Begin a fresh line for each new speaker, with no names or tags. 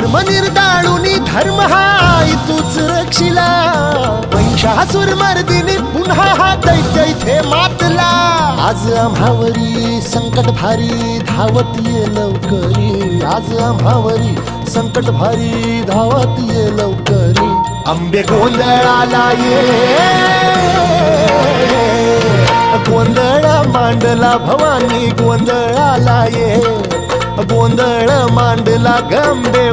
धर्म निर्दाळुनी धर्म हाय तूच रक्षिला महिषासुर मर्दिनी पुन्हा हा दैत्य इथे मातला आज आम्हावरी संकट भारी धावत ये लवकरी आज आम्हावरी संकट भारी धावत ये लवकरी आंबे गोंधळाला ये गोंधळ मांडला भवानी गोंधळाला ये गोंधळ मांडला गंबे